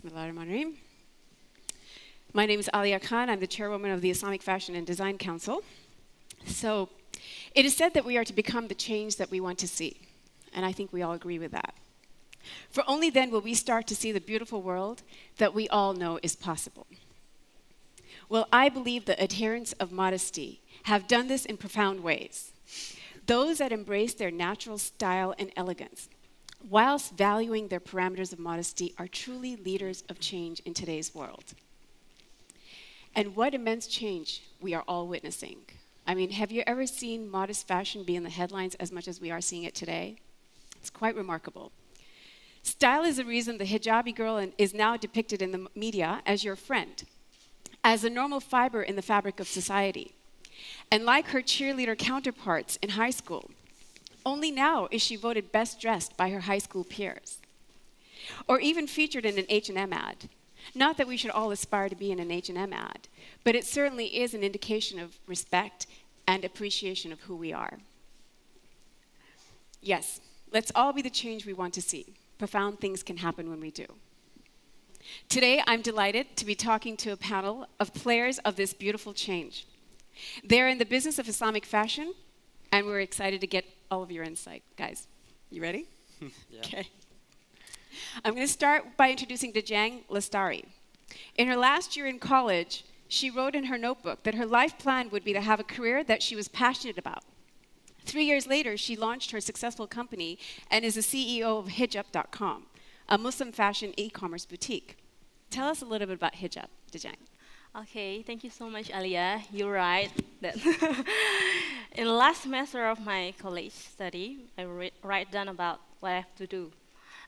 Bismillahirrahmanirrahim. My name is Alia Khan. I'm the chairwoman of the Islamic Fashion and Design Council. So it is said that we are to become the change that we want to see. And I think we all agree with that. For only then will we start to see the beautiful world that we all know is possible. Well, I believe the adherents of modesty have done this in profound ways. Those that embrace their natural style and elegance, whilst valuing their parameters of modesty, are truly leaders of change in today's world. And what immense change we are all witnessing. I mean, have you ever seen modest fashion be in the headlines as much as we are seeing it today? It's quite remarkable. Style is the reason the hijabi girl is now depicted in the media as your friend, as a normal fiber in the fabric of society. And like her cheerleader counterparts in high school, only now is she voted best dressed by her high school peers, or even featured in an H&M ad. Not that we should all aspire to be in an H&M ad, but it certainly is an indication of respect and appreciation of who we are. Yes, let's all be the change we want to see. Profound things can happen when we do. Today, I'm delighted to be talking to a panel of players of this beautiful change. They're in the business of Islamic fashion, and we're excited to get all of your insight. Guys, you ready? Yeah. Okay. I'm going to start by introducing Dajang Lestari. In her last year in college, she wrote in her notebook that her life plan would be to have a career that she was passionate about. 3 years later, she launched her successful company and is the CEO of hijab.com, a Muslim fashion e-commerce boutique. Tell us a little bit about hijab, Dajang. Okay, thank you so much, Alia. You're right. That in the last semester of my college study, I write down about what I have to do.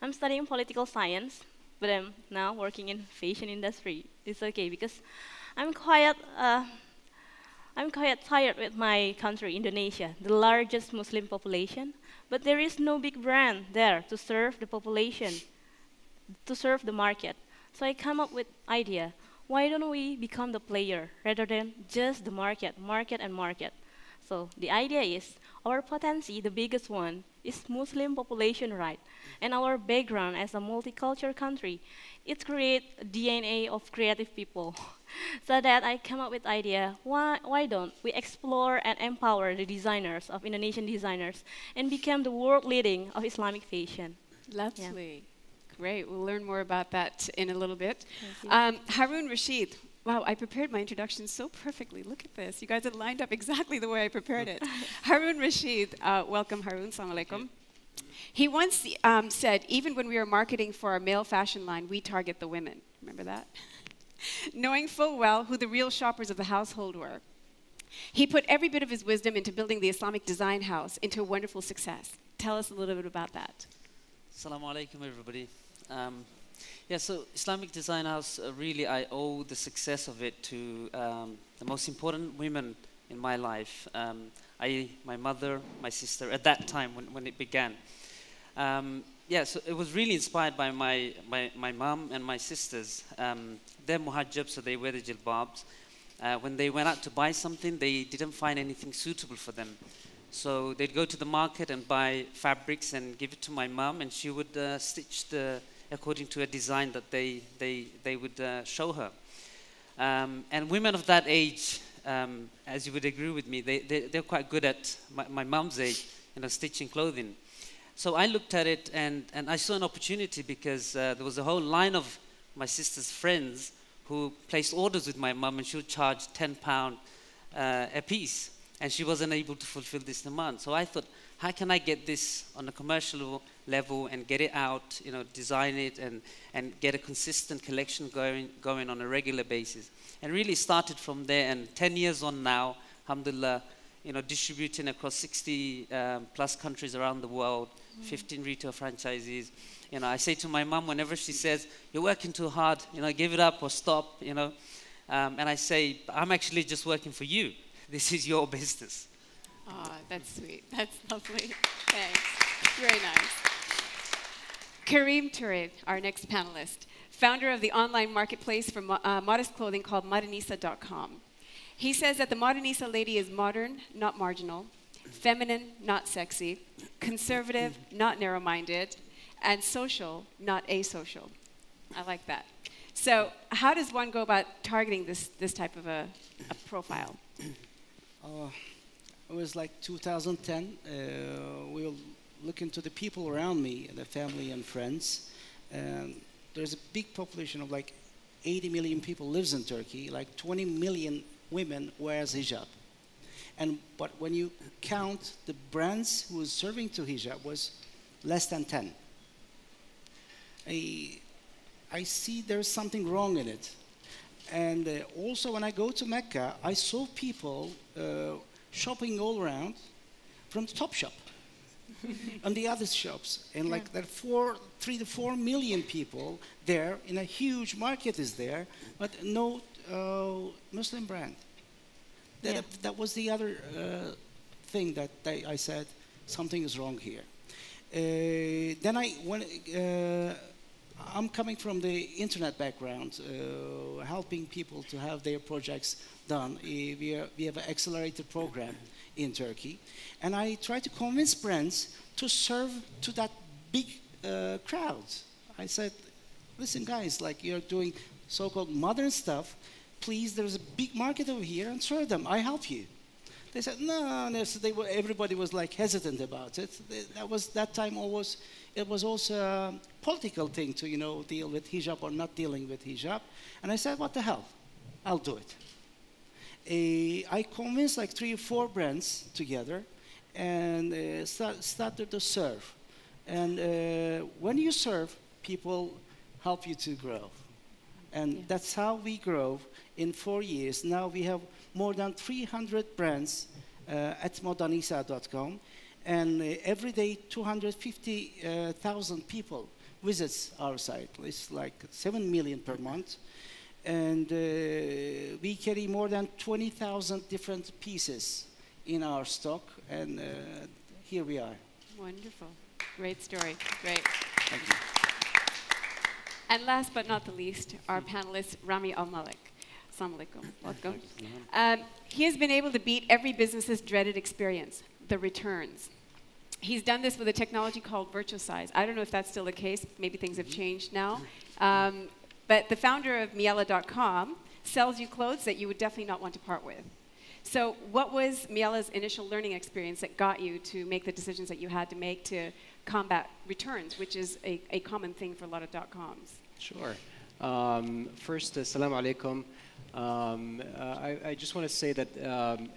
I'm studying political science, but I'm now working in fashion industry. It's okay because I'm quite tired with my country, Indonesia, the largest Muslim population, but there is no big brand there to serve the population, to serve the market. So I come up with idea. Why don't we become the player rather than just the market? So the idea is our potency, the biggest one, is Muslim population, right? And our background as a multicultural country, it creates a DNA of creative people. So that I come up with idea, why don't we explore and empower the designers of Indonesian designers and become the world leading of Islamic fashion? Lovely. Yeah. Great. We'll learn more about that in a little bit. Thank you. Harun Rashid. Wow, I prepared my introduction so perfectly. Look at this. You guys had lined up exactly the way I prepared it. Harun Rashid. Welcome, Harun. Assalamu alaikum. He once said, even when we were marketing for our male fashion line, we target the women. Remember that? Knowing full well who the real shoppers of the household were. He put every bit of his wisdom into building the Islamic Design House into a wonderful success. Tell us a little bit about that. Assalamu alaikum, everybody. Yeah, so Islamic Design House, really I owe the success of it to the most important women in my life. My mother, my sister, at that time when it began. Yeah, so it was really inspired by my mom and my sisters. They're muhajjab, so they wear the jilbabs. When they went out to buy something, they didn't find anything suitable for them. So they'd go to the market and buy fabrics and give it to my mom, and she would stitch according to a design that they would show her. And women of that age, as you would agree with me, they're quite good at my mom's age, stitching clothing. So I looked at it and I saw an opportunity because there was a whole line of my sister's friends who placed orders with my mom, and she would charge £10 a piece, and she wasn't able to fulfill this demand. So I thought, how can I get this on a commercial level and get it out, design it and get a consistent collection going on a regular basis? And really started from there, and 10 years on now, alhamdulillah, distributing across 60 plus countries around the world, 15 retail franchises. I say to my mom whenever she says, you're working too hard, give it up or stop, and I say, I'm actually just working for you. This is your business. Oh, that's sweet. That's lovely. Thanks. Very nice. Kareem Toure, our next panelist, founder of the online marketplace for modest clothing called Modernisa.com. He says that the Modernisa lady is modern, not marginal, feminine, not sexy, conservative, not narrow-minded, and social, not asocial. I like that. So how does one go about targeting this type of a profile? It was like 2010. We'll look into the people around me, the family and friends. And there's a big population of like 80 million people lives in Turkey. Like 20 million women wears hijab. But when you count the brands who is serving to hijab was less than 10. I see there's something wrong in it. And also when I go to Mecca, I saw people shopping all around from the top shop and the other shops. And like there are 3 to 4 million people there, in a huge market is there, but no Muslim brand. That was the other thing that I said, something is wrong here. I'm coming from the internet background, helping people to have their projects done. We have an accelerated program in Turkey. And I try to convince brands to serve to that big crowd. I said, listen guys, like you're doing so-called modern stuff, please, there's a big market over here and serve them, I help you. They said, no, so everybody was like hesitant about it. That time it was also a political thing to, deal with hijab or not dealing with hijab. And I said, what the hell, I'll do it. I convinced like 3 or 4 brands together and started to serve. And when you serve, people help you to grow. And that's how we grow in 4 years. Now we have more than 300 brands at modanisa.com. And every day, 250,000 people visits our site. It's like 7 million per month. And we carry more than 20,000 different pieces in our stock. And here we are. Wonderful. Great story. Great. Thank you. And last but not the least, our panelist, Rami Al-Malik. Assalamu alaikum. Welcome. He has been able to beat every business's dreaded experience, the returns. He's done this with a technology called virtual size. I don't know if that's still the case. Maybe things have changed now. But the founder of Miela.com sells you clothes that you would definitely not want to part with. So what was Miela's initial learning experience that got you to make the decisions that you had to make to combat returns, which is a common thing for a lot of .coms? Sure. First, assalamu alaikum. I just want to say that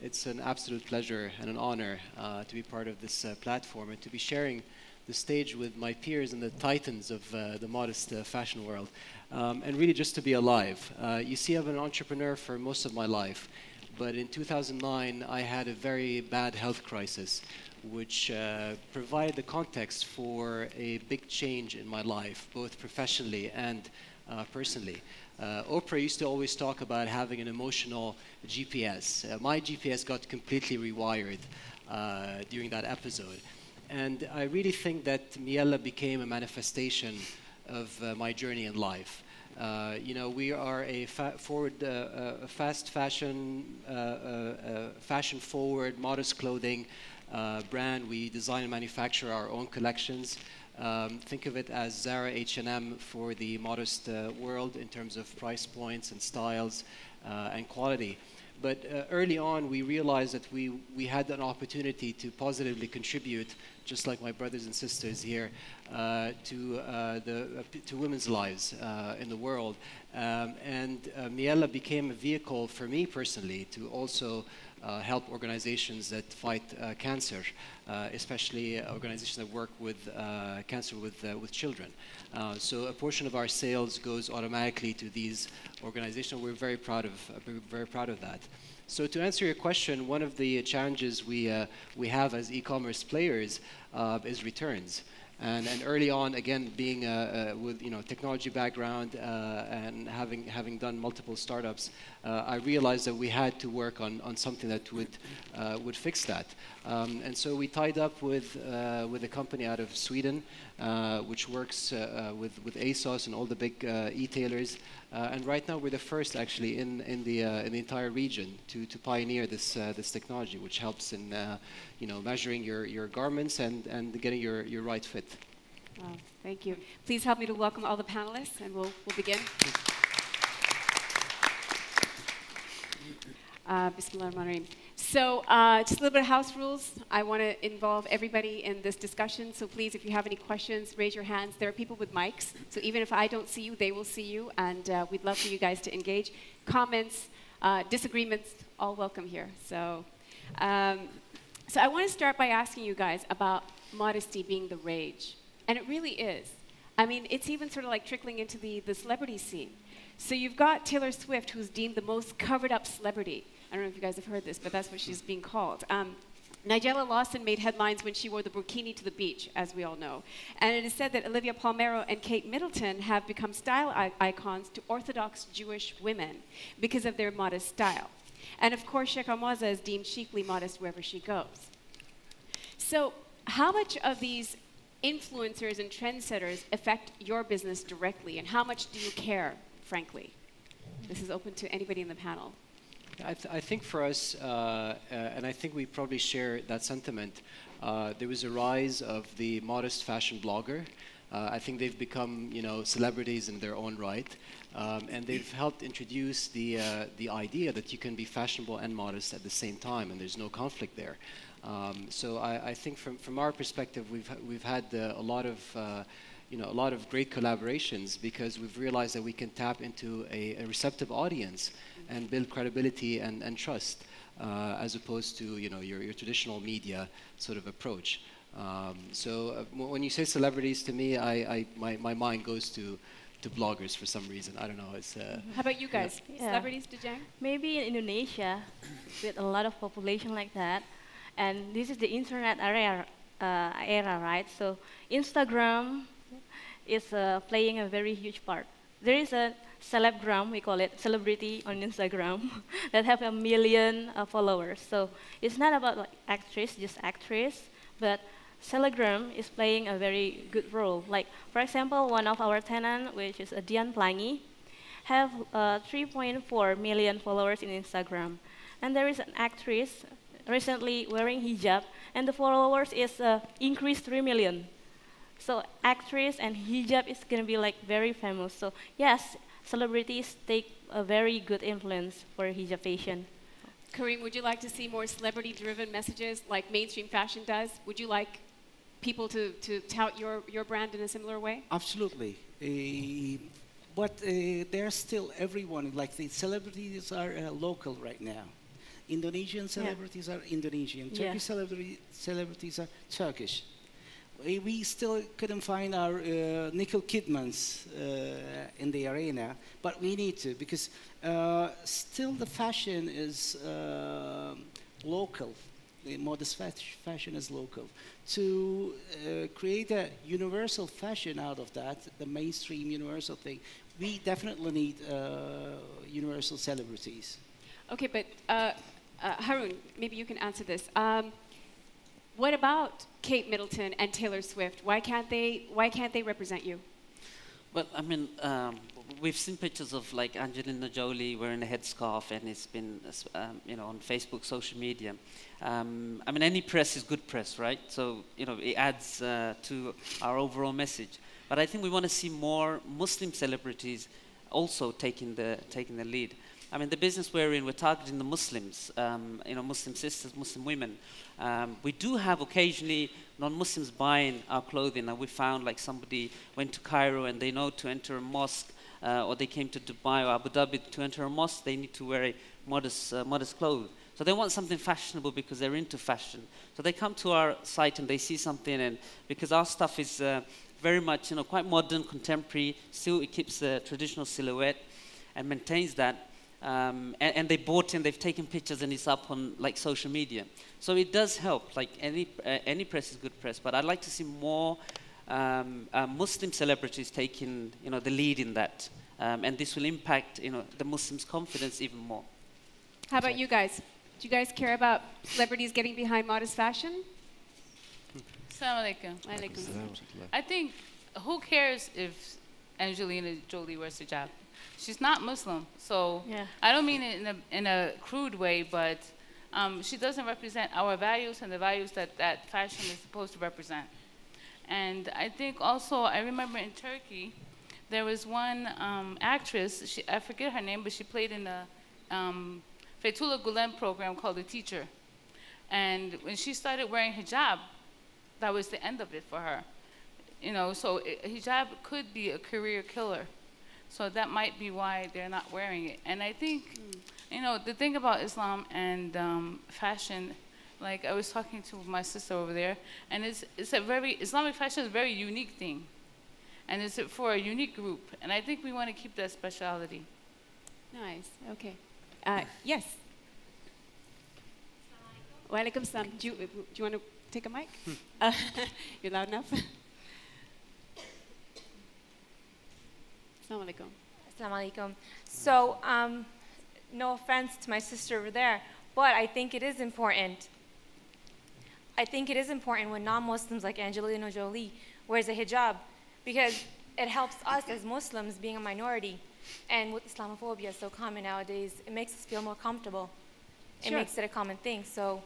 it's an absolute pleasure and an honor to be part of this platform and to be sharing the stage with my peers and the titans of the modest fashion world, and really just to be alive. You see, I've been an entrepreneur for most of my life, but in 2009 I had a very bad health crisis, which provided the context for a big change in my life, both professionally and personally. Oprah used to always talk about having an emotional GPS. My GPS got completely rewired during that episode. And I really think that Miela became a manifestation of my journey in life. We are a fast fashion, fashion-forward, modest clothing brand. We design and manufacture our own collections. Think of it as Zara, H&M for the modest world in terms of price points and styles and quality. But early on, we realized that we had an opportunity to positively contribute, just like my brothers and sisters here, to women's lives in the world. And Miela became a vehicle for me personally to also help organizations that fight cancer, especially organizations that work with cancer with children. So a portion of our sales goes automatically to these organizations. We're very proud of that. So to answer your question, one of the challenges we have as e-commerce players is returns. And early on, again, being with technology background and having done multiple startups, I realized that we had to work on something that would fix that. And so we tied up with a company out of Sweden, which works with ASOS and all the big e-tailers. And right now we're the first actually in the entire region to pioneer this technology, which helps in measuring your garments and getting your right fit. Wow, thank you. Please help me to welcome all the panelists, and we'll begin. Bismillahirrahmanirrahim. So just a little bit of house rules. I want to involve everybody in this discussion. So please, if you have any questions, raise your hands. There are people with mics. So even if I don't see you, they will see you. And we'd love for you guys to engage. Comments, disagreements, all welcome here. So I want to start by asking you guys about modesty being the rage. And it really is. I mean, it's even sort of like trickling into the celebrity scene. So you've got Taylor Swift, who's deemed the most covered up celebrity. I don't know if you guys have heard this, but that's what she's being called. Nigella Lawson made headlines when she wore the burkini to the beach, as we all know. And it is said that Olivia Palmero and Kate Middleton have become style icons to Orthodox Jewish women because of their modest style. And of course, Sheikh Almaza is deemed chicly modest wherever she goes. So how much of these influencers and trendsetters affect your business directly, and how much do you care, frankly? This is open to anybody in the panel. I think for us, and I think we probably share that sentiment, there was a rise of the modest fashion blogger. I think they've become, celebrities in their own right, and they've helped introduce the idea that you can be fashionable and modest at the same time, and there's no conflict there. So I think from our perspective, we've had a lot of great collaborations because we've realized that we can tap into a receptive audience and build credibility and trust, as opposed to your traditional media sort of approach. So when you say celebrities, to me, my mind goes to bloggers for some reason. I don't know. It's How about you guys? Yeah. Celebrities, Dejang? Maybe in Indonesia, with a lot of population like that, and this is the internet era, right? So Instagram is playing a very huge part. There is a celebgram, we call it, celebrity on Instagram, that have 1 million followers. So it's not about like just actress, but Telegram is playing a very good role. Like, for example, one of our tenants, which is Dian Plangi, have 3.4 million followers in Instagram. And there is an actress recently wearing hijab, and the followers is increased 3 million. So actress and hijab is going to be like very famous. So yes, celebrities take a very good influence for hijab fashion. Kareem, would you like to see more celebrity-driven messages like mainstream fashion does? Would you like people to tout your brand in a similar way? Absolutely. But there's still everyone, like the celebrities are local right now. Indonesian celebrities are Indonesian. Turkish celebrities are Turkish. We still couldn't find our Nicole Kidmans in the arena, but we need to, because still the fashion is local. The modest fashion is local. To create a universal fashion out of that, the mainstream universal thing, we definitely need universal celebrities. Okay, but Harun, maybe you can answer this. What about Kate Middleton and Taylor Swift? Why can't they represent you? Well, I mean, we've seen pictures of like Angelina Jolie wearing a headscarf, and it's been, on Facebook, social media. I mean, any press is good press, right? So, it adds to our overall message. But I think we want to see more Muslim celebrities also taking the lead. I mean, the business we're in, we're targeting the Muslims, Muslim sisters, Muslim women. We do have occasionally non-Muslims buying our clothing, and we found like somebody went to Cairo and they know to enter a mosque, or they came to Dubai or Abu Dhabi to enter a mosque, they need to wear a modest clothes. So they want something fashionable because they're into fashion. So they come to our site and they see something, and because our stuff is very much, quite modern, contemporary, still it keeps the traditional silhouette and maintains that. And they bought and they've taken pictures, and it's up on like social media. So it does help. Like any press is good press, but I'd like to see more Muslim celebrities taking the lead in that, and this will impact the Muslims' confidence even more. How about you guys? Do you guys care about celebrities getting behind modest fashion? Assalamu alaikum. I think, who cares if Angelina Jolie wears hijab? She's not Muslim, so I don't mean it in a crude way, but she doesn't represent our values and the values that fashion is supposed to represent. And I think also, I remember in Turkey, there was one actress, I forget her name, but she played in a Fethullah Gulen program called The Teacher. And when she started wearing hijab, that was the end of it for her. You know, so hijab could be a career killer. So that might be why they're not wearing it. And I think, you know, the thing about Islam and fashion, like I was talking to my sister over there, and it's a very, Islamic fashion is a very unique thing. And it's for a unique group. And I think we want to keep that speciality. Nice, okay. Yes. Wa alaikum salam. Do you want to take a mic? You're loud enough? Assalamu alaikum. Assalamu alaikum. So, no offense to my sister over there, but I think it is important. I think it is important when non-Muslims like Angelina Jolie wears a hijab, because it helps us as Muslims being a minority. And with Islamophobia so common nowadays, it makes us feel more comfortable. It makes it a common thing. So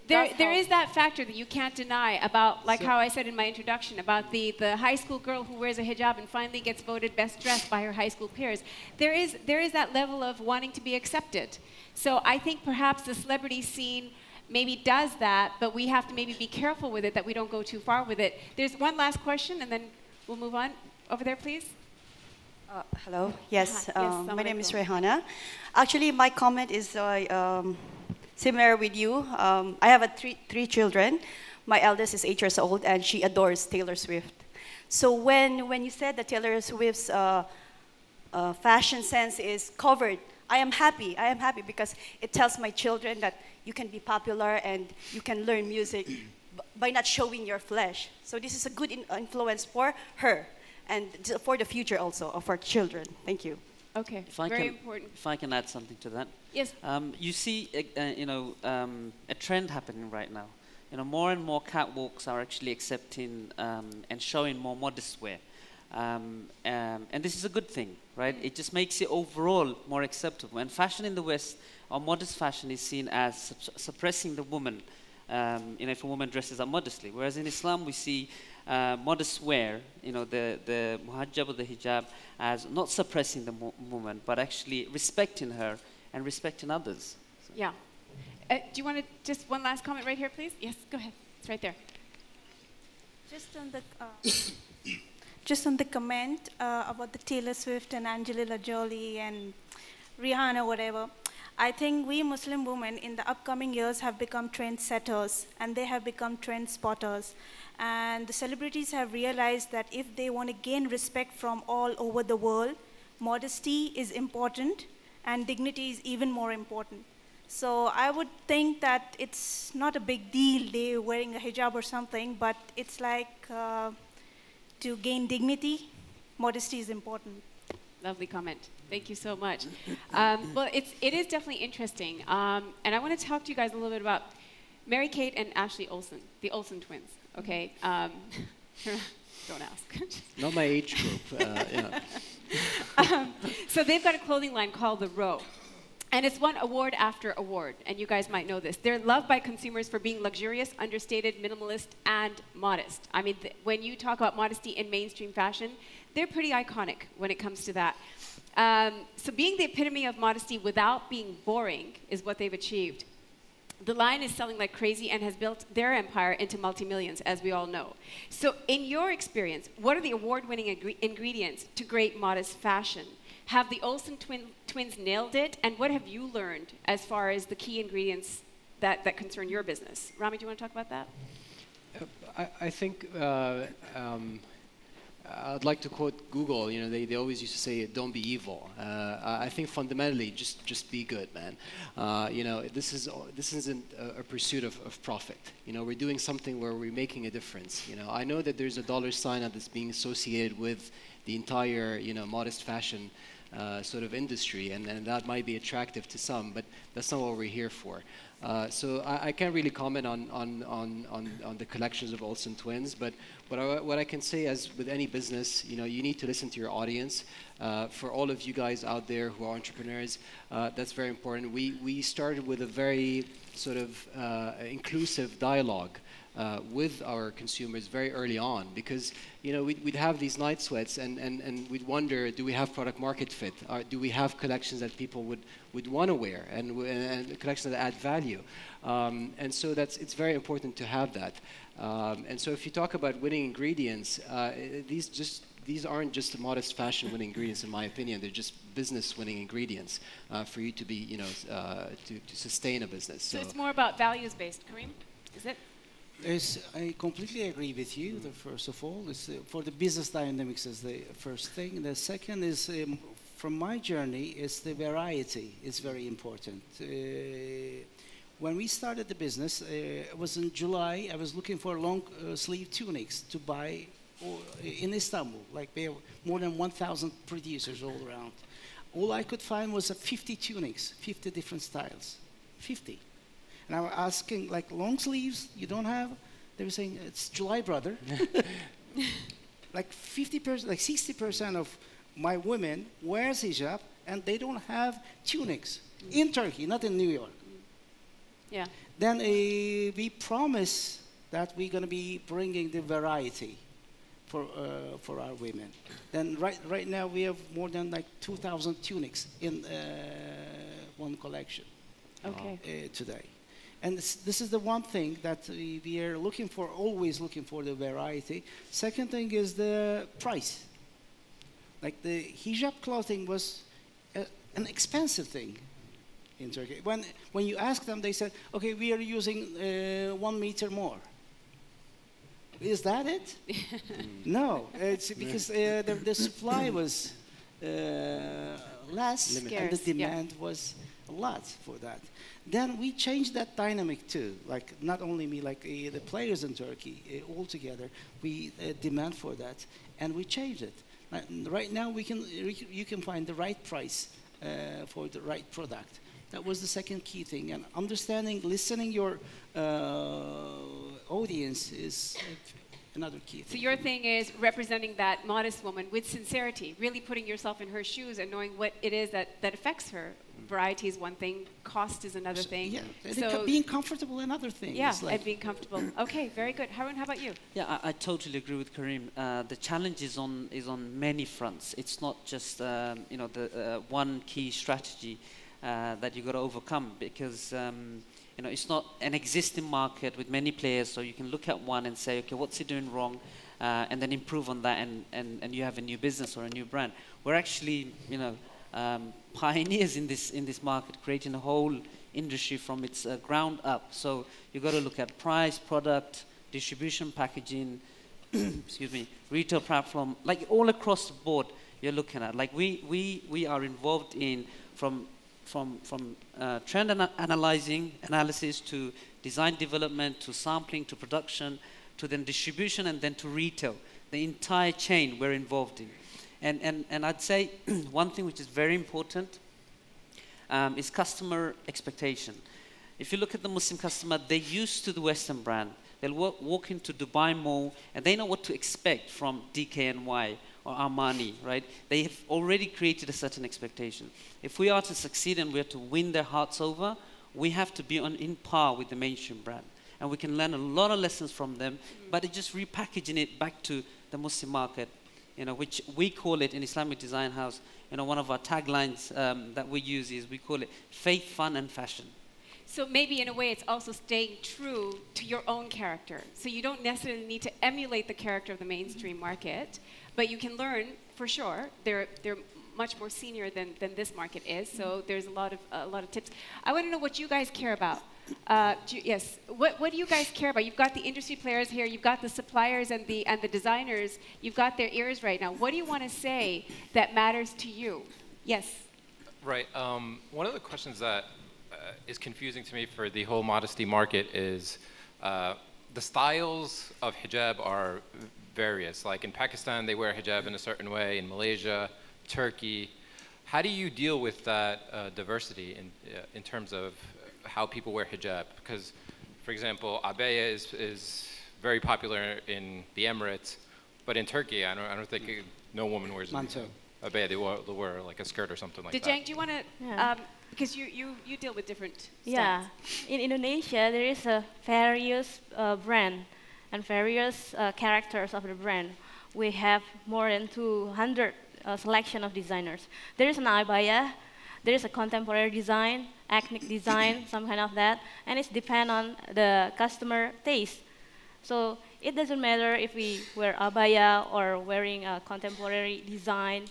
there is that factor that you can't deny about, like how I said in my introduction, about the high school girl who wears a hijab and finally gets voted best dressed by her high school peers. There is that level of wanting to be accepted. So I think perhaps the celebrity scene maybe does that, but we have to maybe be careful with it, that we don't go too far with it. There's one last question, and then we'll move on. Over there, please. Hello. Yes, my name is Rehana. Actually, my comment is similar with you. I have three children. My eldest is 8 years old, and she adores Taylor Swift. So when you said that Taylor Swift's fashion sense is covered, I am happy. I am happy because it tells my children that you can be popular and you can learn music by not showing your flesh. So this is a good influence for her and for the future also of our children. Thank you. Okay, very important. If I can add something to that. Yes. You see, a trend happening right now. You know, more and more catwalks are actually accepting and showing more modest wear. And this is a good thing, right? It just makes it overall more acceptable. And fashion in the West, or modest fashion, is seen as suppressing the woman, if a woman dresses up modestly. Whereas in Islam, we see modest wear, the muhajjab or the hijab, as not suppressing the woman, but actually respecting her and respecting others. So. Yeah. Do you want to just one last comment right here, please? Yes, go ahead. It's right there. Just on the comment about the Taylor Swift and Angelina Jolie and Rihanna, whatever, I think we Muslim women in the upcoming years have become trendsetters and they have become trend spotters. And the celebrities have realized that if they want to gain respect from all over the world, modesty is important and dignity is even more important. So I would think that it's not a big deal they're wearing a hijab or something, but it's like to gain dignity, modesty is important. Lovely comment. Thank you so much. Well, it is definitely interesting. And I want to talk to you guys a little bit about Mary-Kate and Ashley Olsen, the Olsen twins, okay? Don't ask. Not my age group. Yeah. So they've got a clothing line called The Row. And it's won award after award, and you guys might know this. They're loved by consumers for being luxurious, understated, minimalist, and modest. I mean, when you talk about modesty in mainstream fashion, they're pretty iconic when it comes to that. So being the epitome of modesty without being boring is what they've achieved. The line is selling like crazy and has built their empire into multi-millions, as we all know. So in your experience, what are the award-winning ingredients to great modest fashion? Have the Olsen twins nailed it? And what have you learned as far as the key ingredients that concern your business? Rami, do you want to talk about that? I think I'd like to quote Google. You know, they always used to say, "Don't be evil." I think fundamentally, just be good, man. This isn't a pursuit of profit. You know, we're doing something where we're making a difference. You know, I know that there's a dollar sign that's being associated with the entire, modest fashion sort of industry, and that might be attractive to some, but that's not what we're here for. So I can't really comment on the collections of Olsen twins, but what I can say, as with any business, you need to listen to your audience. For all of you guys out there who are entrepreneurs, that's very important. We started with a very sort of inclusive dialogue with our consumers very early on, because we'd have these night sweats and we'd wonder, do we have product market fit? Do we have collections that people would want to wear and collections that add value? And so it's very important to have that. And so if you talk about winning ingredients, these aren't just modest fashion winning ingredients, in my opinion. They're just business winning ingredients for you to be, to sustain a business. So it's more about values based, Kareem? Is it? I completely agree with you. First of all, for the business dynamics is the first thing. The second is, from my journey, is the variety. It's very important. When we started the business, it was in July. I was looking for long sleeve tunics to buy in Istanbul. Like, we have more than 1,000 producers all around. All I could find was 50 tunics, 50 different styles, 50. And I was asking, like, long sleeves, you don't have? They were saying, it's July, brother. Like 50%, like 60% of my women wears hijab, and they don't have tunics in Turkey, not in New York. Yeah. Then we promise that we're going to be bringing the variety for our women. Then right now we have more than like 2,000 tunics in one collection. Okay. Today. And this is the one thing that we are looking for, always looking for the variety. Second thing is the price. Like, the hijab clothing was an expensive thing in Turkey. When you ask them, they said, okay, we are using 1 meter more. Is that it? No, it's because the supply was less, and the demand was a lot for that. Then we changed that dynamic too. Like, not only me, like the players in Turkey, all together, we demand for that, and we changed it. Right now, you can find the right price for the right product. That was the second key thing. And understanding, listening your audience is another key thing. So your thing is representing that modest woman with sincerity, really putting yourself in her shoes and knowing what it is that affects her. Variety is one thing, cost is another thing. Yeah, so being comfortable another thing. Yeah, and being comfortable. Okay, very good. Harun, how about you? Yeah, I totally agree with Kareem. The challenge is on many fronts. It's not just the one key strategy that you got to overcome, because it's not an existing market with many players, so you can look at one and say, okay, what's he doing wrong, and then improve on that, and you have a new business or a new brand. We're actually, pioneers in this market, creating a whole industry from its ground up. So you got to look at price, product, distribution, packaging, excuse me, retail platform, like all across the board. You're looking at, like, we are involved in from trend analysis to design development to sampling to production to then distribution and then to retail. The entire chain we're involved in. And I'd say one thing which is very important is customer expectation. If you look at the Muslim customer, they're used to the Western brand. They'll walk into Dubai Mall and they know what to expect from DKNY or Armani, right? They have already created a certain expectation. If we are to succeed and we are to win their hearts over, we have to be in par with the mainstream brand. And we can learn a lot of lessons from them, but it's just repackaging it back to the Muslim market, which we call it in Islamic Design House, one of our taglines that we use is, we call it faith, fun, and fashion. So maybe in a way it's also staying true to your own character. So you don't necessarily need to emulate the character of the mainstream market, but you can learn, for sure. They're much more senior than this market is, so there's a lot of tips. I want to know what you guys care about. Yes, what do you guys care about? You've got the industry players here, you've got the suppliers and the designers, you've got their ears right now. What do you want to say that matters to you? Yes. Right. One of the questions that is confusing to me for the whole modesty market is the styles of hijab are various. Like in Pakistan, they wear hijab in a certain way. In Malaysia, Turkey. How do you deal with that diversity in terms of how people wear hijab? Because, for example, abaya is very popular in the Emirates, but in Turkey, I don't think no woman wears it. Manto. abaya, they'll wear like a skirt or something like that. Dejang, do you want to, because you deal with different styles. Yeah, in Indonesia there is a various brand and various characters of the brand. We have more than 200 selection of designers. There is an abaya, there is a contemporary design, ethnic design, some kind of that, and it depends on the customer taste. So it doesn't matter if we wear abaya or wearing a contemporary design.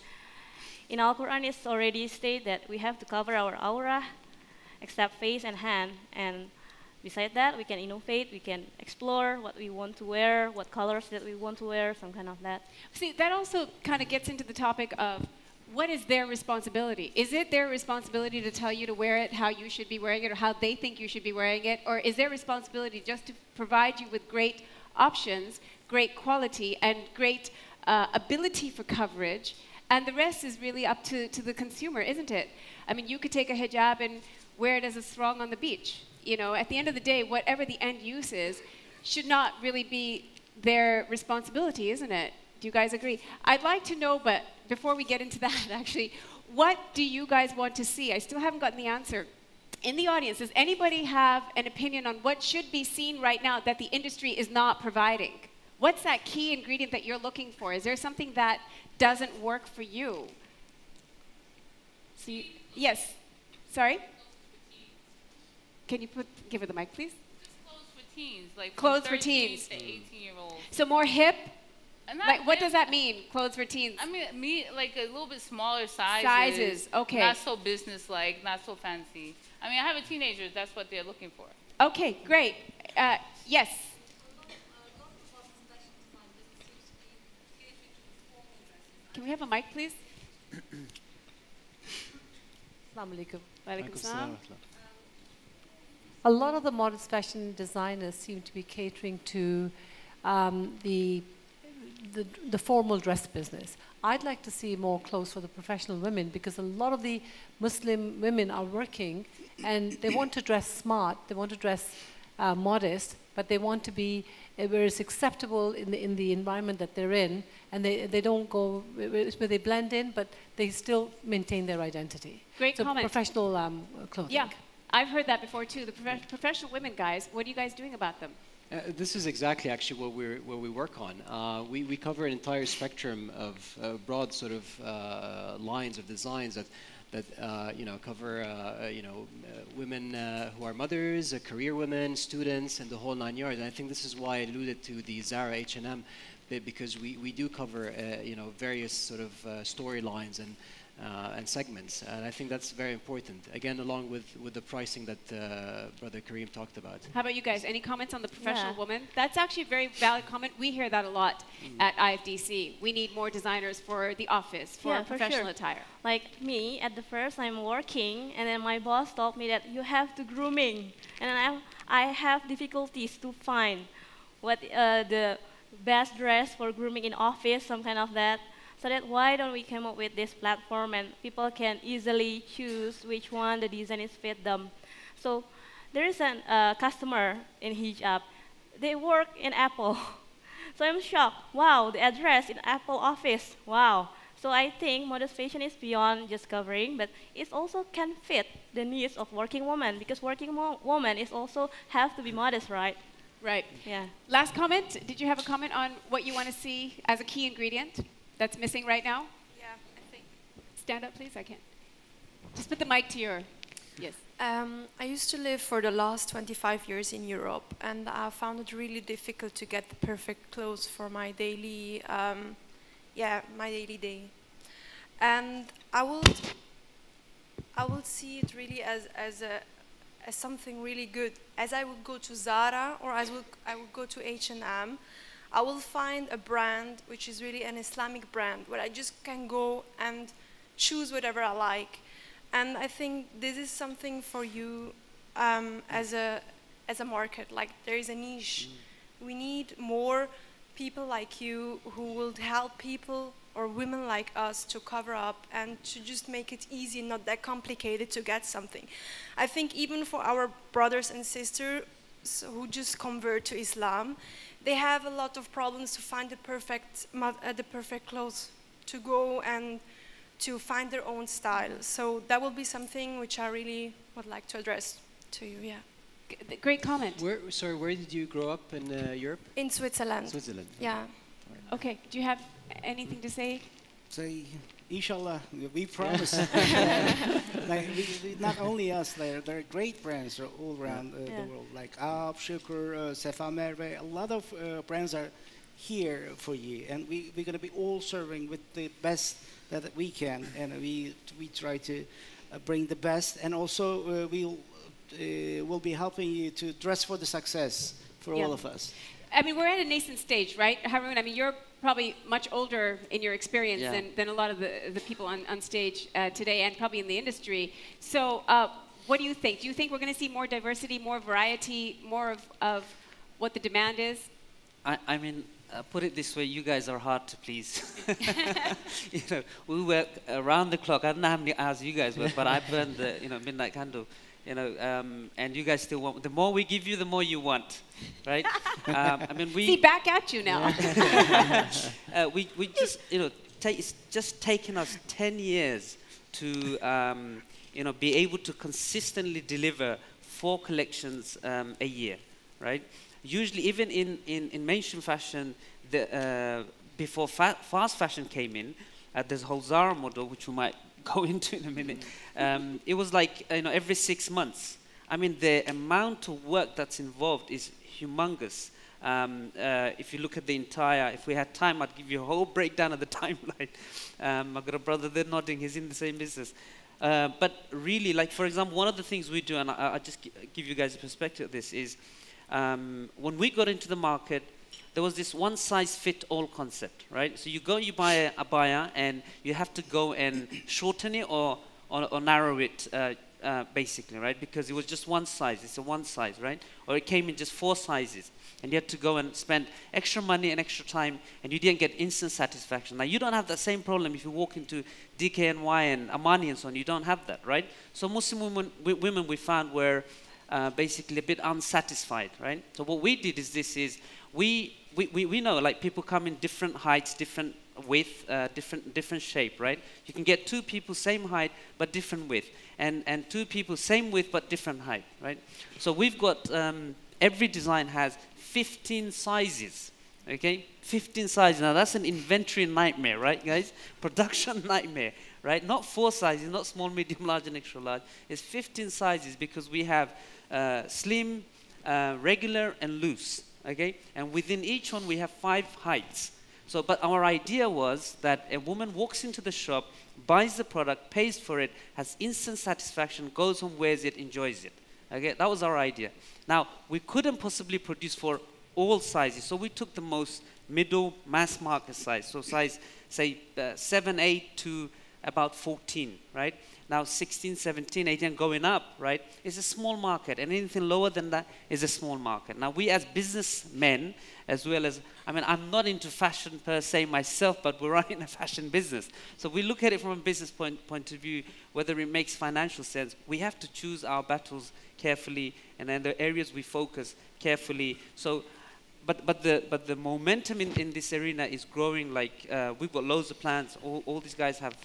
In Al-Quran, it's already stated that we have to cover our aura, except face and hand. And besides that, we can innovate, we can explore what we want to wear, what colors that we want to wear, some kind of that. See, that also kind of gets into the topic of what is their responsibility? Is it their responsibility to tell you to wear it how you should be wearing it or how they think you should be wearing it? Or is their responsibility just to provide you with great options, great quality, and great ability for coverage? And the rest is really up to the consumer, isn't it? I mean, you could take a hijab and wear it as a sarong on the beach. You know, at the end of the day, whatever the end use is, should not really be their responsibility, isn't it? Do you guys agree? I'd like to know, but before we get into that, actually, what do you guys want to see? I still haven't gotten the answer. In the audience, does anybody have an opinion on what should be seen right now that the industry is not providing? What's that key ingredient that you're looking for? Is there something that doesn't work for you? So yes, sorry? Can you give her the mic, please? Just clothes for teens, like clothes for teens. To 18-year-olds. So more hip? Like, what hip. does that mean, clothes for teens? I mean, like a little bit smaller sizes. Sizes, okay. Not so business-like, not so fancy. I mean, I have a teenager, that's what they're looking for. Okay, great. Yes? Can we have a mic, please? Assalamu alaikum. Walaikum salam. A lot of the modest fashion designers seem to be catering to the formal dress business. I'd like to see more clothes for the professional women because a lot of the Muslim women are working and they want to dress smart, they want to dress modest, but they want to be where it's acceptable in the environment that they're in, and they don't go where they blend in, but they still maintain their identity. Great comment. Professional clothing. Yeah, I've heard that before too. The professional women guys, what are you guys doing about them? This is exactly actually what we work on. We cover an entire spectrum of broad sort of lines of designs that cover women who are mothers, career women, students, and the whole 9 yards. And I think this is why I alluded to the Zara H&M bit, because we do cover various sort of storylines and segments, and I think that's very important. Again, along with the pricing that Brother Kareem talked about. How about you guys? Any comments on the professional woman? That's actually a very valid comment. We hear that a lot at IFDC. We need more designers for the office, for professional attire. Like me, at the first I'm working, and then my boss told me that you have to grooming, and then I have difficulties to find what the best dress for grooming in office, some kind of that. So that why don't we come up with this platform and people can easily choose which one the design is fit them. So there is a customer in hijab. They work in Apple. So I'm shocked. Wow, the address in Apple office. Wow. So I think modest fashion is beyond just covering, but it also can fit the needs of working women, because working woman is also have to be modest, right? Right. Yeah. Last comment. Did you have a comment on what you want to see as a key ingredient that's missing right now? Yeah, I think. Stand up, please. I can't. Just put the mic to your. Yes. I used to live for the last 25 years in Europe, and I found it really difficult to get the perfect clothes for my daily, my daily day. And I would see it really as something really good. As I would go to Zara or I would go to H&M, I will find a brand which is really an Islamic brand where I just can go and choose whatever I like. And I think this is something for you as a market. Like, there is a niche. We need more people like you who will help people or women like us to cover up and to just make it easy, not that complicated to get something. I think even for our brothers and sisters who just convert to Islam, they have a lot of problems to find the perfect clothes to go and to find their own style. So that will be something which I really would like to address to you, yeah. Great comment. Sorry, where did you grow up in Europe? In Switzerland. Switzerland. Yeah. Okay, do you have anything to say? Say, inshallah, we promise. Like, not only us, there are great brands all around the world, like Ab, Shukur, Sefa Merve. A lot of brands are here for you, and we're going to be all serving with the best that we can, and we try to bring the best, and also we'll be helping you to dress for the success for all of us. I mean, we're at a nascent stage, right, Haroon? I mean, you're probably much older in your experience than a lot of the people on stage today, and probably in the industry. So what do you think? Do you think we're going to see more diversity, more variety, more of what the demand is? I mean, put it this way, you guys are hard to please. You know, we work around the clock. I don't know how many hours you guys work, but I burn the midnight candle. You know, and you guys still want. The more we give you, the more you want, right? I mean, we see back at you now. we just it's just taken us 10 years to be able to consistently deliver 4 collections a year, right? Usually, even in mainstream fashion, before fast fashion came in, there's a whole Zara model, which we might go into in a minute. It was like every 6 months. I mean, the amount of work that's involved is humongous. If you look at the if we had time, I'd give you a whole breakdown of the timeline. I've got a brother there nodding, he's in the same business. But really, like for example, one of the things we do, and I'll just give you guys a perspective of this, is when we got into the market, there was this one-size-fit-all concept, right? So you buy a buyer, and you have to go and shorten it or narrow it, basically, right? Because it was just one size. It's a one size, right? Or it came in just 4 sizes, and you had to go and spend extra money and extra time, and you didn't get instant satisfaction. Now, you don't have that same problem if you walk into DKNY and Armani and so on. You don't have that, right? So Muslim women we found were basically a bit unsatisfied, right? So what we did is we know, like, people come in different heights, different width, different shape, right? You can get 2 people same height but different width, and 2 people same width but different height, right? So we've got every design has 15 sizes, okay? 15 sizes. Now that's an inventory nightmare, right, guys? Production nightmare, right? Not 4 sizes, not small, medium, large, and extra large. It's 15 sizes because we have slim, regular, and loose. Okay, and within each one we have 5 heights. So, but our idea was that a woman walks into the shop, buys the product, pays for it, has instant satisfaction, goes home, wears it, enjoys it. Okay, that was our idea. Now, we couldn't possibly produce for all sizes, so we took the most middle mass market size. So size, say, 7, 8 to about 14, right? Now 16, 17, 18 going up, right, is a small market, and anything lower than that is a small market. Now we as businessmen, as well as, I mean, I'm not into fashion per se myself, but we're running a fashion business. So we look at it from a business point of view, whether it makes financial sense. We have to choose our battles carefully, and then the areas we focus carefully. So, but the momentum in this arena is growing. Like we've got loads of plans. All these guys have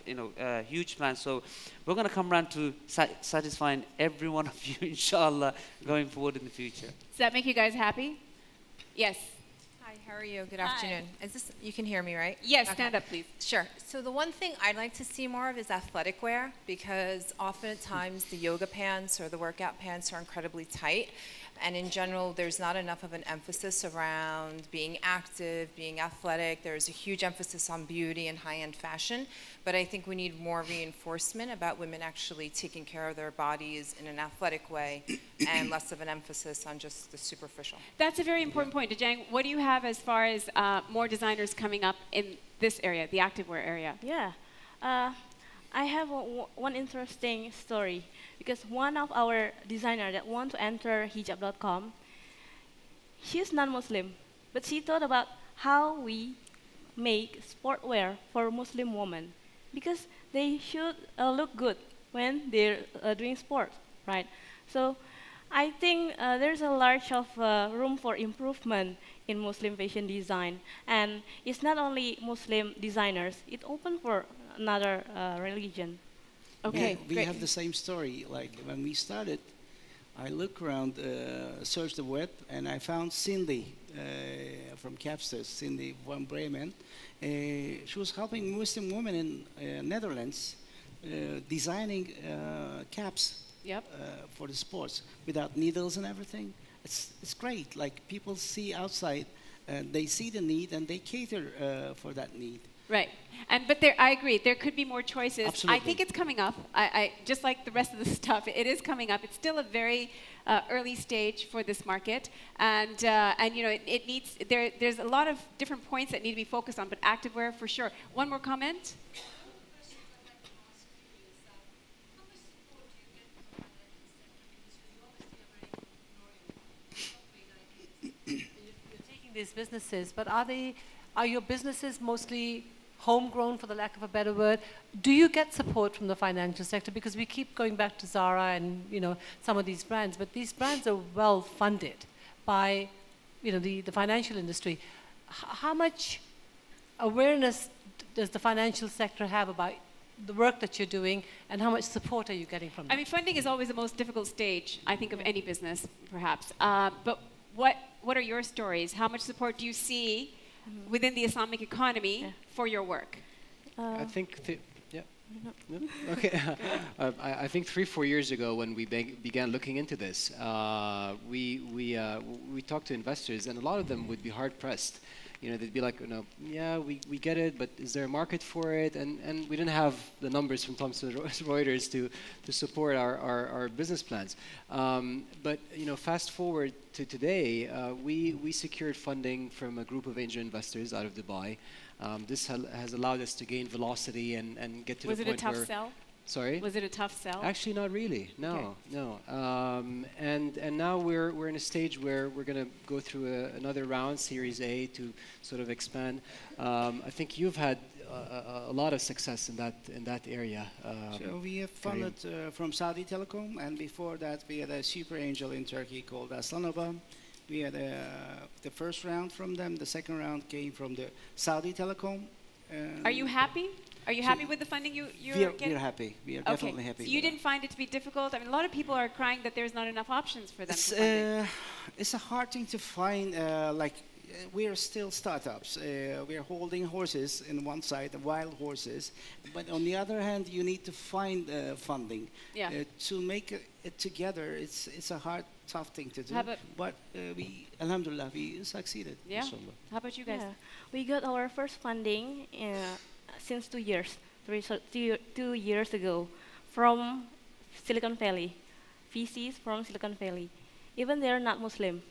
huge plans. So we're going to come around to satisfying every one of you, inshallah, going forward in the future. Does that make you guys happy? Yes. Hi, how are you? Good afternoon. Is this, you can hear me, right? Yes, stand up, please. Sure. So the one thing I'd like to see more of is athletic wear, because often at times the yoga pants or the workout pants are incredibly tight. And in general, there's not enough of an emphasis around being active, being athletic. There's a huge emphasis on beauty and high-end fashion. But I think we need more reinforcement about women actually taking care of their bodies in an athletic way and less of an emphasis on just the superficial. That's a very important point. Dajang, what do you have as far as more designers coming up in this area, the activewear area? Yeah. I have one interesting story, because one of our designers that want to enter hijab.com, she's non-Muslim, but she thought about how we make sportwear for Muslim women, because they should look good when they're doing sports, right? So I think there's a large of room for improvement in Muslim fashion design, and it's not only Muslim designers, it's open for another religion. Okay, we have the same story. Like when we started, I look around, searched the web, and I found Cindy from Capsters, Cindy van Bremen. She was helping Muslim women in Netherlands designing caps for the sports without needles and everything. It's great. Like people see outside, they see the need and they cater for that need. Right, but I agree. There could be more choices. Absolutely. I think it's coming up. I just like the rest of the stuff. It is coming up. It's still a very early stage for this market, and you know it needs. There's a lot of different points that need to be focused on, but activewear for sure. One more comment. These businesses, but are your businesses mostly homegrown, for the lack of a better word? Do you get support from the financial sector? Because we keep going back to Zara and some of these brands, but these brands are well funded by the financial industry. How much awareness does the financial sector have about the work that you're doing, and how much support are you getting from them? I mean, funding is always the most difficult stage, I think, of any business, perhaps. But what are your stories? How much support do you see within the Islamic economy for your work? I think, okay. I think 3-4 years ago, when we began looking into this, we talked to investors, and a lot of them would be hard pressed. They'd be like, yeah, we get it, but is there a market for it? And we didn't have the numbers from Thomson Reuters to support our business plans. But fast forward to today, we secured funding from a group of angel investors out of Dubai. This has allowed us to gain velocity and get to the point where... Was it a tough sell? Sorry? Was it a tough sell? Actually, not really. No, okay. No. And now we're in a stage where we're going to go through another round, Series A, to sort of expand. I think you've had a lot of success in that area. So we have funded from Saudi Telecom, and before that we had a super angel in Turkey called Aslanova. We had the first round from them. The second round came from the Saudi Telecom. Are you happy? Are you happy with the funding you're getting? We're happy. We are definitely happy. So you didn't find it to be difficult? I mean, a lot of people are crying that there's not enough options for them. It's a hard thing to find. We are still startups. We are holding horses in one side, wild horses. But on the other hand, you need to find funding. Yeah. To make it together, it's a hard, tough thing to do. But alhamdulillah, we succeeded. Yeah. How about you guys? Yeah. We got our first funding since 2 years, 2 years ago, from Silicon Valley, VCs from Silicon Valley. Even they're not Muslim.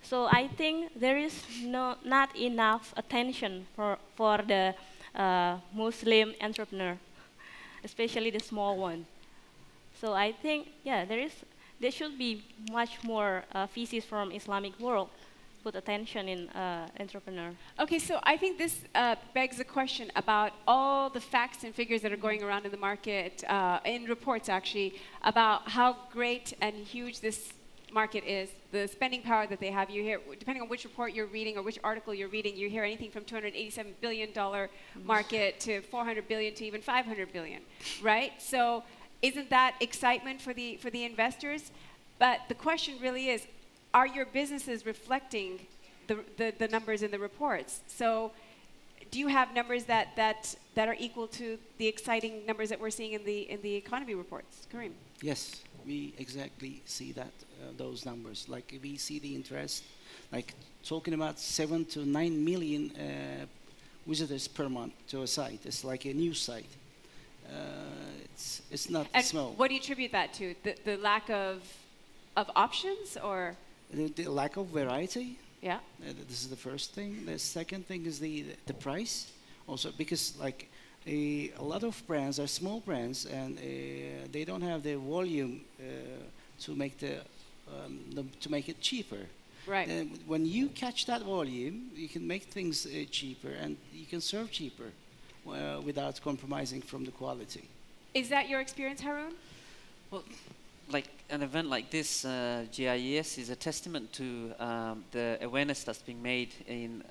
So I think there is not enough attention for the Muslim entrepreneur, especially the small one. So I think, yeah, there should be much more VCs from Islamic world put attention in entrepreneur. Okay, so I think this begs a question about all the facts and figures that are going around in the market, in reports actually, about how great and huge this market is, the spending power that they have. You hear, depending on which report you're reading or which article you're reading, you hear anything from $287 billion market to $400 billion to even $500 billion, right? So isn't that excitement for the investors? But the question really is, are your businesses reflecting the numbers in the reports? So do you have numbers that are equal to the exciting numbers that we're seeing in the economy reports? Kareem? Yes, we exactly see that, those numbers. Like we see the interest, like talking about 7 to 9 million visitors per month to a site. It's like a news site. It's not small. What do you attribute that to? The lack of options, or? The lack of variety. Yeah. This is the first thing. The second thing is the price. Also, because like a lot of brands are small brands, and they don't have the volume to make to make it cheaper. Right. When you catch that volume, you can make things cheaper, and you can serve cheaper without compromising from the quality. Is that your experience, Haroon? Well, like an event like this, GIES is a testament to the awareness that's being made in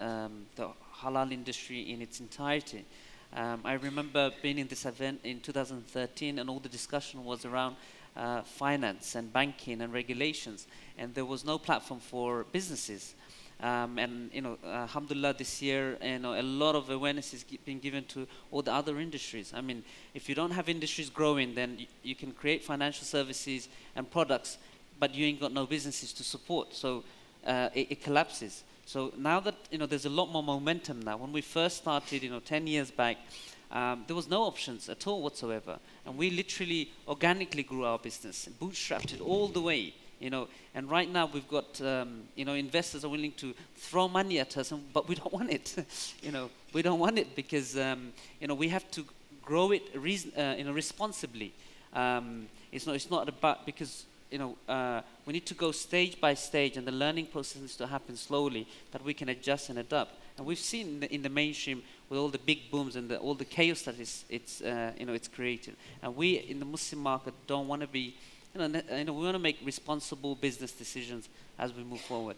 the halal industry in its entirety. I remember being in this event in 2013, and all the discussion was around finance and banking and regulations, and there was no platform for businesses. And alhamdulillah, this year, a lot of awareness is being given to all the other industries. I mean, if you don't have industries growing, then you can create financial services and products, but you ain't got no businesses to support, so it collapses. So now that there's a lot more momentum now. When we first started, 10 years back, there was no options at all whatsoever, and we literally organically grew our business, bootstrapped it all the way. And right now we've got, investors are willing to throw money at us, but we don't want it. We don't want it because, we have to grow it responsibly. It's not about, because, we need to go stage by stage, and the learning process needs to happen slowly, that we can adjust and adapt. And we've seen in the mainstream with all the big booms and all the chaos that it's created. And we in the Muslim market don't want to be. We want to make responsible business decisions as we move forward.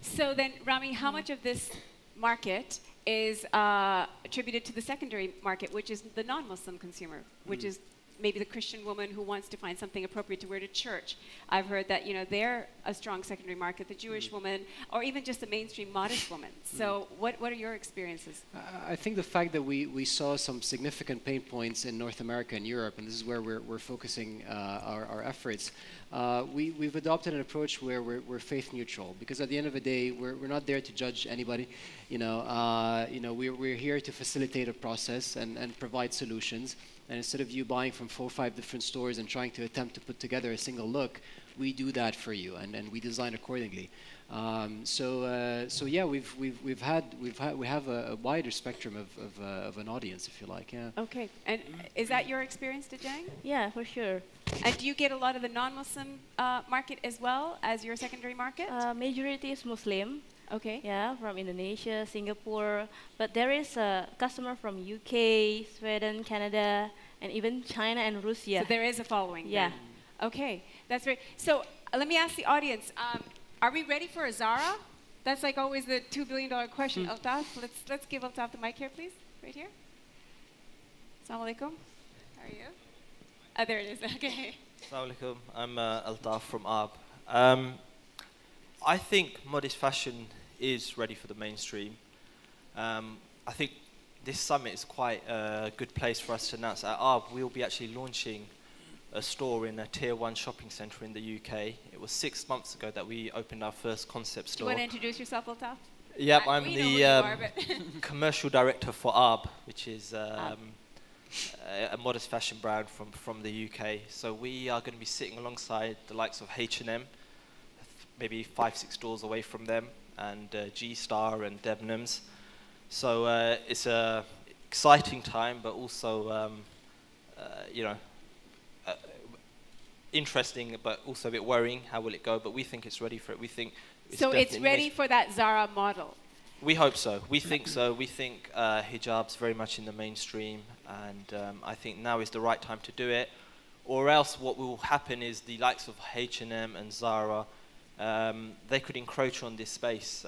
So then, Rami, how much of this market is attributed to the secondary market, which is the non-Muslim consumer, which is maybe the Christian woman who wants to find something appropriate to wear to church? I've heard that they're a strong secondary market, the Jewish woman, or even just the mainstream modest woman. So what are your experiences? I think the fact that we saw some significant pain points in North America and Europe, and this is where we're focusing our efforts, we've adopted an approach where we're faith neutral, because at the end of the day, we're not there to judge anybody. We're here to facilitate a process and provide solutions. And instead of you buying from 4 or 5 different stores and trying to attempt to put together a single look, we do that for you, and we design accordingly. So yeah, we have a wider spectrum of an audience, if you like. Yeah. Okay, and is that your experience, Dejang? Yeah, for sure. And do you get a lot of the non-Muslim market as well as your secondary market? Majority is Muslim. Okay. Yeah, from Indonesia, Singapore, but there is a customer from UK, Sweden, Canada, and even China and Russia. So there is a following. Yeah. Then. Okay, that's right. So let me ask the audience: are we ready for a Zara? That's like always the $2 billion question. Altaf, let's give Altaf the mic here, please. Right here. Assalamu alaikum. How are you? There it is. Okay. Assalamu alaikum. I'm Altaf from ARB. I think modest fashion is ready for the mainstream. I think this summit is quite a good place for us to announce at ARB. We'll be actually launching a store in a tier 1 shopping centre in the UK. It was 6 months ago that we opened our first concept store. Do you want to introduce yourself, Altaf? Yep, I'm the commercial director for ARB, which is a modest fashion brand from the UK. So we are going to be sitting alongside the likes of H&M, maybe 5-6 doors away from them, and G-Star and Debenhams. So it's a exciting time, but also interesting, but also a bit worrying. How will it go? But we think it's ready for it. We think it's ready for that Zara model. We hope so. We think so. We think hijab's very much in the mainstream, and I think now is the right time to do it. Or else what will happen is the likes of H&M and Zara, they could encroach on this space.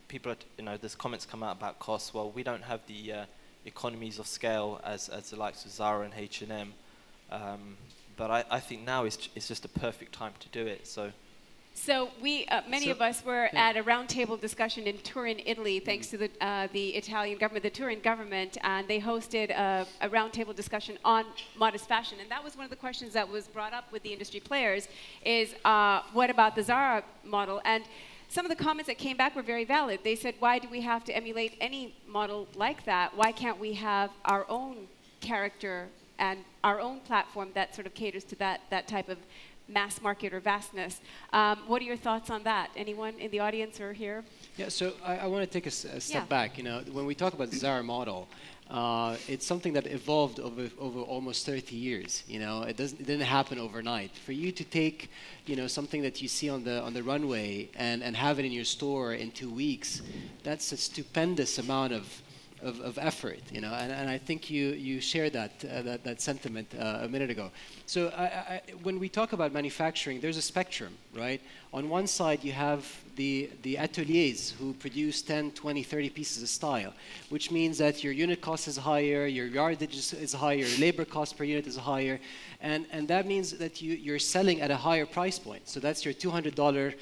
People, there's comments come out about costs. Well, we don't have the economies of scale as the likes of Zara and H&M. But I think now is just a perfect time to do it. So we, many of us were at a roundtable discussion in Turin, Italy, thanks to the Italian government, the Turin government, and they hosted a roundtable discussion on modest fashion. And that was one of the questions that was brought up with the industry players is, what about the Zara model? And some of the comments that came back were very valid. They said, why do we have to emulate any model like that? Why can't we have our own character and our own platform that sort of caters to that type of mass market or vastness? What are your thoughts on that? Anyone in the audience or here? Yeah, so I want to take a step back. When we talk about the Zara model, it's something that evolved over almost 30 years. It didn't happen overnight. For you to take, something that you see on the runway and have it in your store in 2 weeks, that's a stupendous amount of of effort, you know, and I think you shared that sentiment a minute ago. So when we talk about manufacturing, there's a spectrum, right? On one side, you have the ateliers who produce 10, 20, 30 pieces of style, which means that your unit cost is higher, your yardage is higher, your labor cost per unit is higher, and that means that you're selling at a higher price point. So that's your $200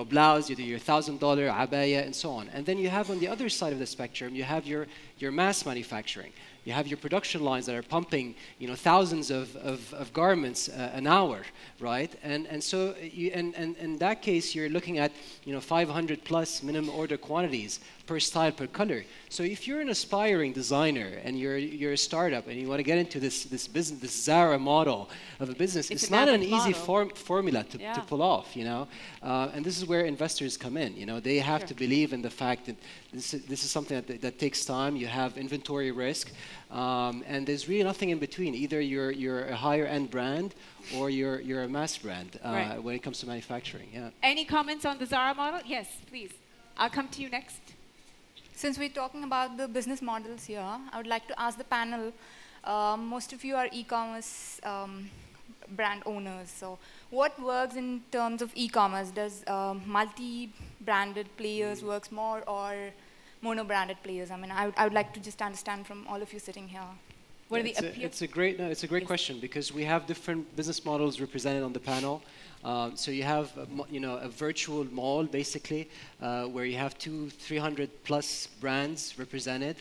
blouse, you do your $1,000 abaya, and so on. And then you have on the other side of the spectrum, you have your mass manufacturing. You have your production lines that are pumping, thousands of garments an hour, right? And so in that case, you're looking at 500 plus minimum order quantities per style, per color. So if you're an aspiring designer and you're a startup and you want to get into this business, this Zara model of a business, it's not an easy formula to pull off, and this is where investors come in. They have to believe in the fact that this is something that takes time. You have inventory risk, and there's really nothing in between. Either you're a higher end brand or you're a mass brand when it comes to manufacturing. Yeah. Any comments on the Zara model? Yes, please. I'll come to you next. Since we're talking about the business models here, I would like to ask the panel, most of you are e-commerce brand owners. So what works in terms of e-commerce? Does multi-branded players works more or mono-branded players? I mean, I would like to just understand from all of you sitting here. What are the it's a great question because we have different business models represented on the panel. So you have, a virtual mall, basically, where you have 200-300 plus brands represented.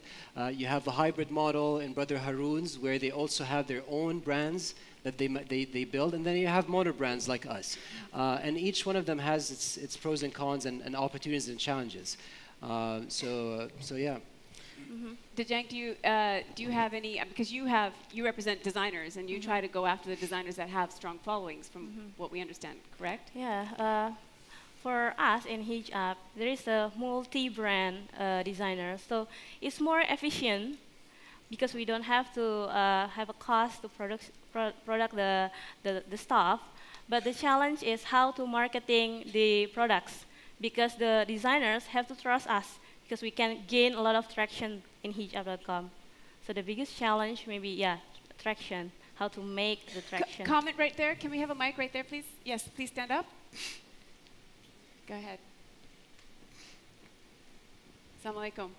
You have a hybrid model in Brother Haroon's, where they also have their own brands that they build, and then you have mono brands like us. And each one of them has its pros and cons and opportunities and challenges. So yeah. Mm-hmm. Dejang, do you have any, because you represent designers and you try to go after the designers that have strong followings from what we understand, correct? Yeah, for us in Hijab, there is a multi-brand designer, so it's more efficient because we don't have to have a cost to product the stuff, but the challenge is how to marketing the products because the designers have to trust us because we can gain a lot of traction in hijab.com. So the biggest challenge maybe, traction, how to make the traction. Comment right there. Can we have a mic right there, please? Yes, please stand up. Go ahead. Assalamu alaikum.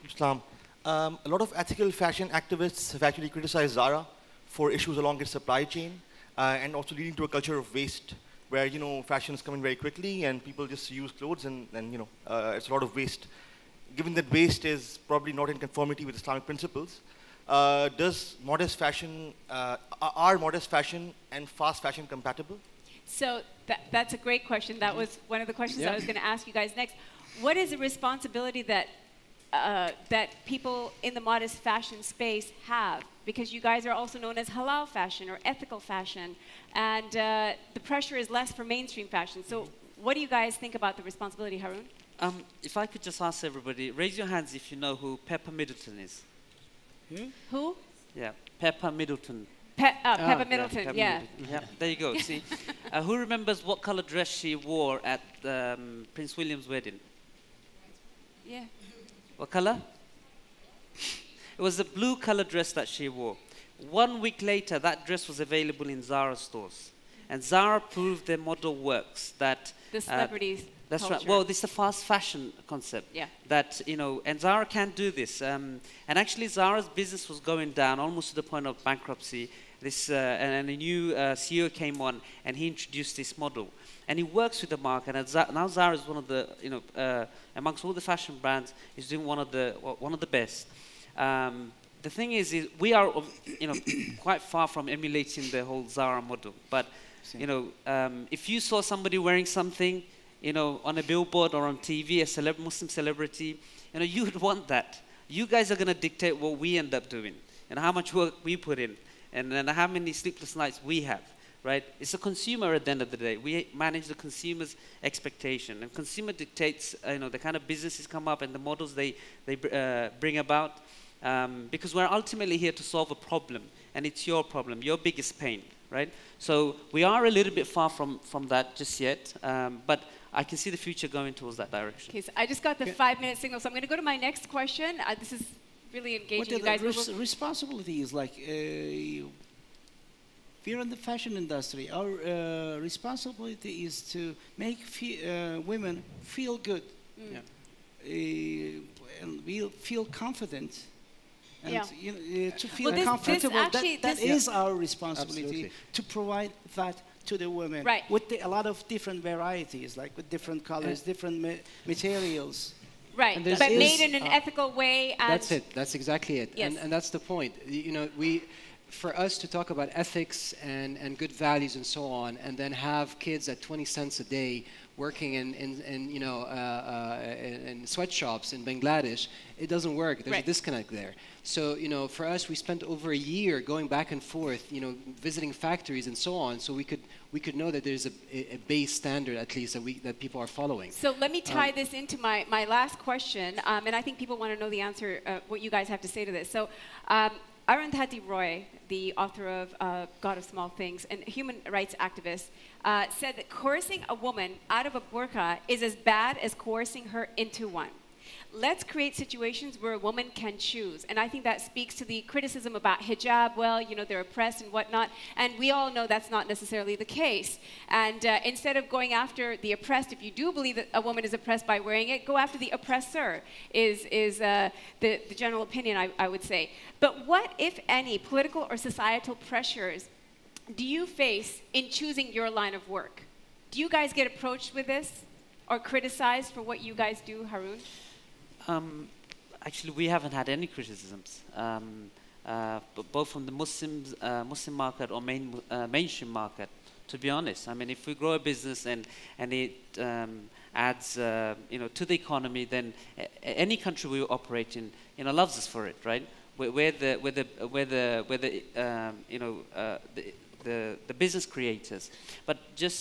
Islam. A lot of ethical fashion activists have actually criticized Zara for issues along its supply chain and also leading to a culture of waste where, fashion is coming very quickly and people just use clothes and it's a lot of waste. Given that waste is probably not in conformity with Islamic principles, does modest fashion, are modest fashion and fast fashion compatible? So that's a great question. That was one of the questions I was going to ask you guys next. What is the responsibility that people in the modest fashion space have? Because you guys are also known as halal fashion or ethical fashion, and the pressure is less for mainstream fashion. So what do you guys think about the responsibility, Haroon? If I could just ask everybody, raise your hands if you know who Pepper Middleton is. Who? Yeah, Pepper Middleton. Pepper Middleton, Pepper yeah. Middleton. Yeah, there you go, see. Who remembers what color dress she wore at Prince William's wedding? Yeah. What color? It was a blue color dress that she wore. 1 week later, that dress was available in Zara stores. And Zara proved their model works that... The celebrities. That's culture. right. Well, this is a fast fashion concept. Yeah. That, and Zara can't do this. And actually, Zara's business was going down almost to the point of bankruptcy. And a new CEO came on, and he introduced this model. And he works with the market. And now Zara is one of the, amongst all the fashion brands, is doing one of the best. The thing is we are, quite far from emulating the whole Zara model. But, if you saw somebody wearing something, on a billboard or on TV, a Muslim celebrity, you would want that. You guys are going to dictate what we end up doing and how much work we put in and then how many sleepless nights we have, right? It's a consumer at the end of the day. We manage the consumer's expectation, and consumer dictates, the kind of businesses come up and the models they bring about, because we're ultimately here to solve a problem, and it's your problem, your biggest pain, right? So we are a little bit far from that just yet, but I can see the future going towards that direction. Okay, so I just got the 5-minute signal, so I'm going to go to my next question. This is really engaging, you guys. Responsibility is like, we're in the fashion industry. Our responsibility is to make women feel good. And we feel confident. And to feel comfortable, that is our responsibility, to provide that to the women, with a lot of different varieties, like with different colors, different materials. Right, but made in an ethical way. And that's it. That's exactly it. Yes. And that's the point. You know, for us to talk about ethics and good values and so on, and then have kids at 20 cents a day working in sweatshops in Bangladesh, it doesn't work. There's a disconnect there. So, you know, for us, we spent over a year going back and forth, you know, visiting factories and so on, so we could know that there's a base standard, at least, that people are following. So let me tie this into my last question, and I think people want to know the answer, what you guys have to say to this. So, Arundhati Roy, the author of God of Small Things and human rights activist, said that coercing a woman out of a burqa is as bad as coercing her into one. Let's create situations where a woman can choose. And I think that speaks to the criticism about hijab. Well, you know, they're oppressed and whatnot. And we all know that's not necessarily the case. And instead of going after the oppressed, if you do believe that a woman is oppressed by wearing it, go after the oppressor, is the general opinion, I would say. But what, if any, political or societal pressures do you face in choosing your line of work? Do you guys get approached with this or criticized for what you guys do, Haroon? Actually, we haven't had any criticisms, both from the Muslim market or mainstream market, to be honest. I mean, if we grow a business and it adds you know, to the economy, then any country we operate in, you know, loves us for it, right? We're the business creators. But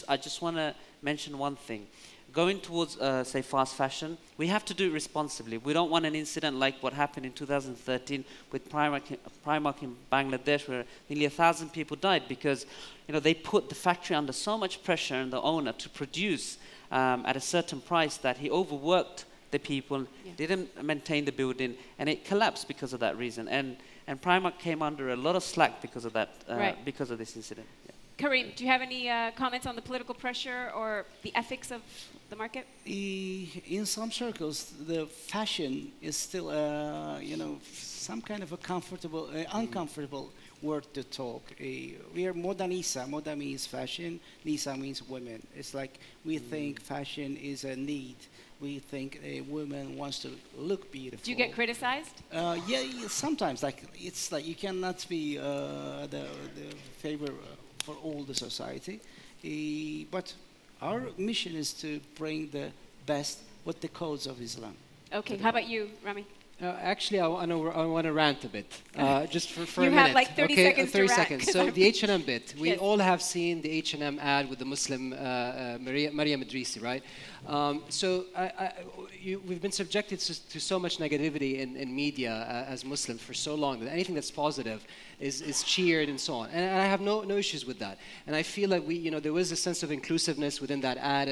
I just want to mention one thing. Going towards, say, fast fashion, we have to do it responsibly. We don't want an incident like what happened in 2013 with Primark in Bangladesh, where nearly 1,000 people died because, you know, they put the factory under so much pressure and the owner to produce at a certain price that he overworked the people, didn't maintain the building, and it collapsed because of that reason. And Primark came under a lot of slack because of that, because of this incident. Yeah. Kareem, do you have any comments on the political pressure or the ethics of the market? In some circles, the fashion is still, you know, some kind of a comfortable, uncomfortable word to talk. We are Moda Nisa. Moda means fashion. Nisa means women. It's like we think fashion is a need. We think a woman wants to look beautiful. Do you get criticized? Yeah, sometimes. Like it's like you cannot be the favor for all the society, but our mission is to bring the best with the codes of Islam. Okay, how about you, Rami? Actually, I want to rant a bit, just for a minute. You have like 30 seconds 30 to seconds. rant. So the H&M bit, we all have seen the H&M ad with the Muslim Maria Idrisi, right? We've been subjected to so much negativity in media as Muslims for so long that anything that's positive is cheered and so on. And I have no issues with that. And I feel like there was a sense of inclusiveness within that ad,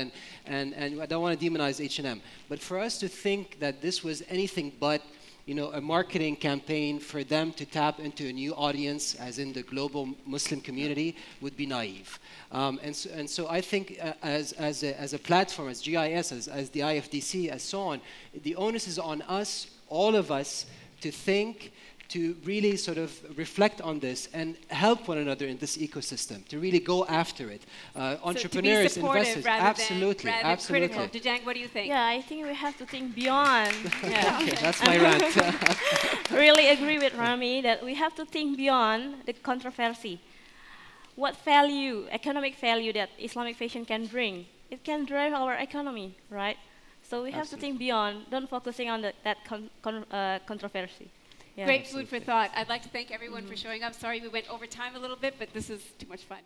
and I don't want to demonize H&M. But for us to think that this was anything but a marketing campaign for them to tap into a new audience, as in the global Muslim community, would be naive. And so I think as a platform, as GIES, as the IFDC, as so on, the onus is on us, all of us, to think, to really sort of reflect on this and help one another in this ecosystem, to really go after it. Entrepreneurs, investors, absolutely, absolutely. Critical. Dejang, what do you think? Yeah, I think we have to think beyond. Okay, that's my rant. Really agree with Rami that we have to think beyond the controversy. What value, economic value that Islamic fashion can bring? It can drive our economy, right? So we have to think beyond, don't focusing on that controversy. Yeah. Great food for thought. I'd like to thank everyone for showing up. Sorry we went over time a little bit, but this is too much fun.